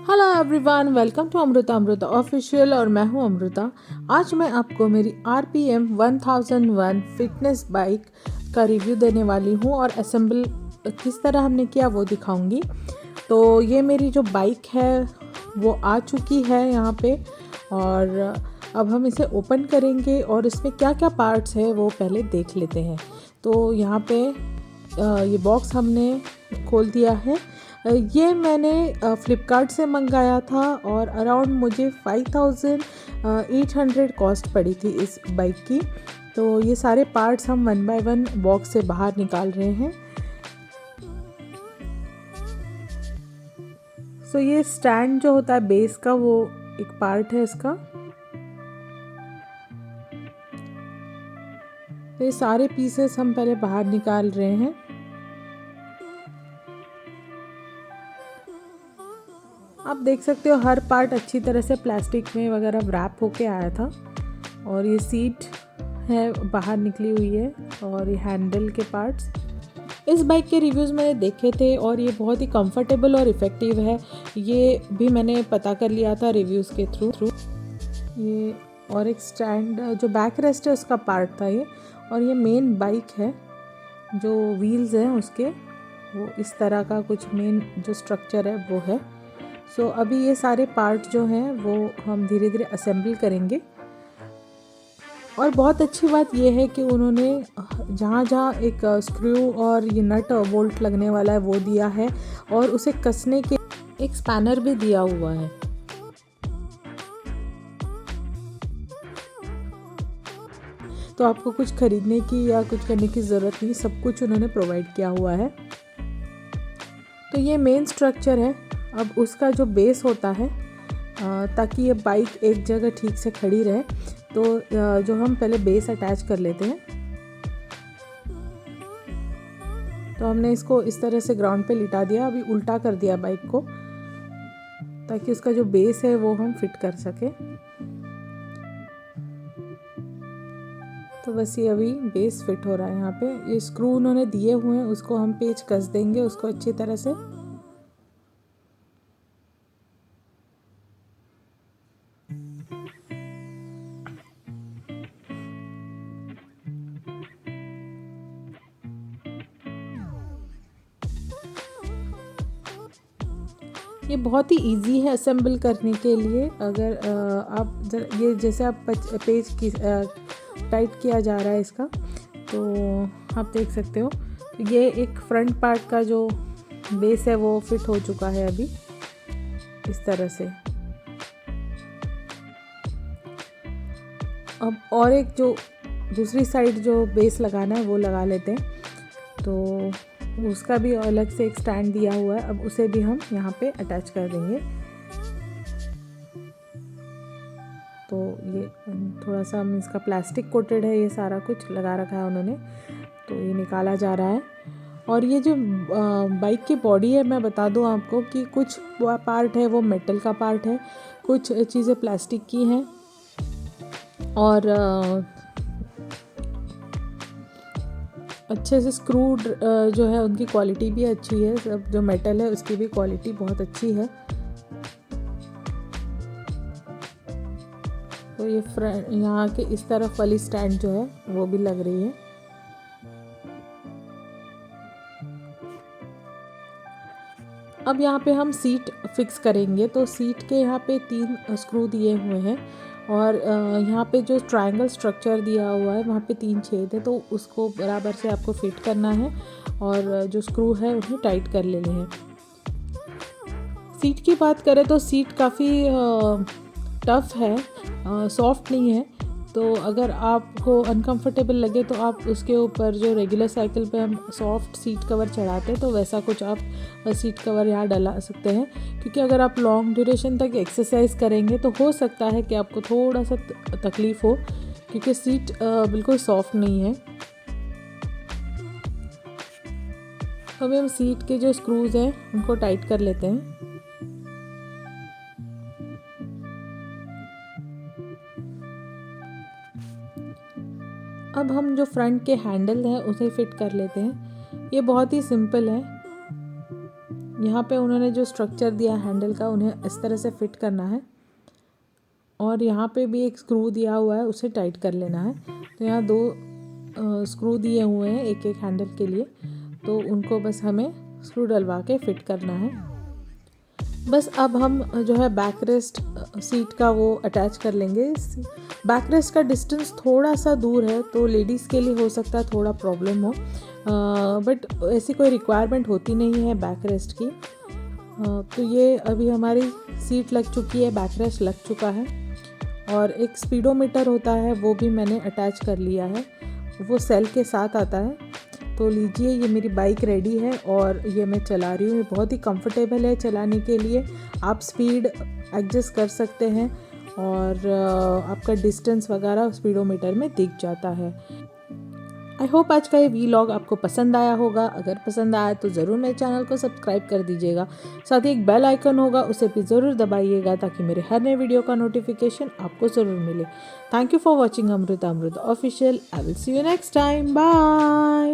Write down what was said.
Hello everyone, welcome to Amrita official. और मैं हूं अमृता। आज मैं आपको मेरी RPM 1001 फिटनेस बाइक का रिव्यू देने वाली हूं और असेंबल किस तरह हमने किया वो दिखाऊंगी। तो ये मेरी जो बाइक है वो आ चुकी है यहाँ पे, और अब हम इसे ओपन करेंगे और इसमें क्या क्या पार्ट्स है वो पहले देख लेते हैं। तो यहाँ पे ये बॉक्स हमने खोल दिया है। ये मैंने फ़्लिपकार्ट से मंगाया था और अराउंड मुझे 5800 कॉस्ट पड़ी थी इस बाइक की। तो ये सारे पार्ट्स हम वन बाय वन बॉक्स से बाहर निकाल रहे हैं। सो ये स्टैंड जो होता है बेस का, वो एक पार्ट है इसका। तो ये सारे पीसेस हम पहले बाहर निकाल रहे हैं। आप देख सकते हो हर पार्ट अच्छी तरह से प्लास्टिक में वगैरह रैप होके आया था। और ये सीट है बाहर निकली हुई है, और ये हैंडल के पार्ट्स। इस बाइक के रिव्यूज़ मैंने देखे थे और ये बहुत ही कंफर्टेबल और इफ़ेक्टिव है। ये भी मैंने पता कर लिया था रिव्यूज़ के थ्रू। ये और एक स्टैंड जो बैक रेस्ट है उसका पार्ट था ये। और ये मेन बाइक है, जो व्हील्स हैं उसके, वो इस तरह का कुछ मेन जो स्ट्रक्चर है वो है। सो अभी ये सारे पार्ट जो हैं वो हम धीरे धीरे असेंबल करेंगे। और बहुत अच्छी बात यह है कि उन्होंने जहाँ जहाँ एक स्क्रू और ये नट बोल्ट लगने वाला है वो दिया है, और उसे कसने के एक स्पैनर भी दिया हुआ है। तो आपको कुछ खरीदने की या कुछ करने की ज़रूरत नहीं, सब कुछ उन्होंने प्रोवाइड किया हुआ है। तो ये मेन स्ट्रक्चर है। अब उसका जो बेस होता है, ताकि ये बाइक एक जगह ठीक से खड़ी रहे, तो जो हम पहले बेस अटैच कर लेते हैं। तो हमने इसको इस तरह से ग्राउंड पे लिटा दिया। अभी उल्टा कर दिया बाइक को, ताकि उसका जो बेस है वो हम फिट कर सके। तो बस ये अभी बेस फिट हो रहा है। यहाँ पे ये स्क्रू उन्होंने दिए हुए हैं, उसको हम पेच कस देंगे उसको अच्छी तरह से। ये बहुत ही इजी है असेंबल करने के लिए। अगर आप ये जैसे आप पेज की टाइट किया जा रहा है इसका, तो आप देख सकते हो ये एक फ्रंट पार्ट का जो बेस है वो फिट हो चुका है अभी इस तरह से। अब और एक जो दूसरी साइड जो बेस लगाना है वो लगा लेते हैं। तो उसका भी अलग से एक स्टैंड दिया हुआ है, अब उसे भी हम यहाँ पे अटैच कर देंगे। तो ये थोड़ा सा इसका प्लास्टिक कोटेड है, ये सारा कुछ लगा रखा है उन्होंने। तो ये निकाला जा रहा है। और ये जो बाइक की बॉडी है, मैं बता दूं आपको कि कुछ पार्ट है वो मेटल का पार्ट है, कुछ चीज़ें प्लास्टिक की हैं, और अच्छे से स्क्रू जो है उनकी क्वालिटी भी अच्छी है। सब जो मेटल है उसकी भी क्वालिटी बहुत अच्छी है। तो ये फ्रंट यहाँ के इस तरफ वाली स्टैंड जो है वो भी लग रही है। अब यहाँ पे हम सीट फिक्स करेंगे। तो सीट के यहाँ पे 3 स्क्रू दिए हुए हैं, और यहाँ पे जो ट्रायंगल स्ट्रक्चर दिया हुआ है वहाँ पे 3 छेद है, तो उसको बराबर से आपको फिट करना है और जो स्क्रू है उन्हें टाइट कर लेने हैं। सीट की बात करें तो सीट काफ़ी टफ़ है, सॉफ्ट नहीं है। तो अगर आपको अनकंफर्टेबल लगे तो आप उसके ऊपर जो रेगुलर साइकिल पे हम सॉफ्ट सीट कवर चढ़ाते हैं, तो वैसा कुछ आप सीट कवर यहाँ डला सकते हैं। क्योंकि अगर आप लॉन्ग ड्यूरेशन तक एक्सरसाइज करेंगे तो हो सकता है कि आपको थोड़ा सा तकलीफ़ हो, क्योंकि सीट बिल्कुल सॉफ्ट नहीं है। अभी हम सीट के जो स्क्रूज़ हैं उनको टाइट कर लेते हैं। अब हम जो फ्रंट के हैंडल हैं उसे फिट कर लेते हैं। ये बहुत ही सिंपल है। यहाँ पे उन्होंने जो स्ट्रक्चर दिया हैंडल का, उन्हें इस तरह से फिट करना है और यहाँ पे भी एक स्क्रू दिया हुआ है, उसे टाइट कर लेना है। तो यहाँ 2 स्क्रू दिए हुए हैं एक एक हैंडल के लिए, तो उनको बस हमें स्क्रू डलवा के फिट करना है। बस अब हम जो है बैक रेस्ट सीट का वो अटैच कर लेंगे। बैक रेस्ट का डिस्टेंस थोड़ा सा दूर है, तो लेडीज़ के लिए हो सकता है थोड़ा प्रॉब्लम हो, बट ऐसी कोई रिक्वायरमेंट होती नहीं है बैक रेस्ट की। तो ये अभी हमारी सीट लग चुकी है, बैक रेस्ट लग चुका है और एक स्पीडोमीटर होता है वो भी मैंने अटैच कर लिया है, वो सेल के साथ आता है। तो लीजिए, ये मेरी बाइक रेडी है और ये मैं चला रही हूँ। ये बहुत ही कंफर्टेबल है चलाने के लिए, आप स्पीड एडजस्ट कर सकते हैं और आपका डिस्टेंस वगैरह स्पीडोमीटर में दिख जाता है। आई होप आज का ये वीलॉग आपको पसंद आया होगा। अगर पसंद आया तो ज़रूर मेरे चैनल को सब्सक्राइब कर दीजिएगा। साथ ही एक बेल आइकन होगा, उसे भी ज़रूर दबाइएगा ताकि मेरे हर नए वीडियो का नोटिफिकेशन आपको ज़रूर मिले। Thank you for watching Amrita official. I will see you next time. Bye.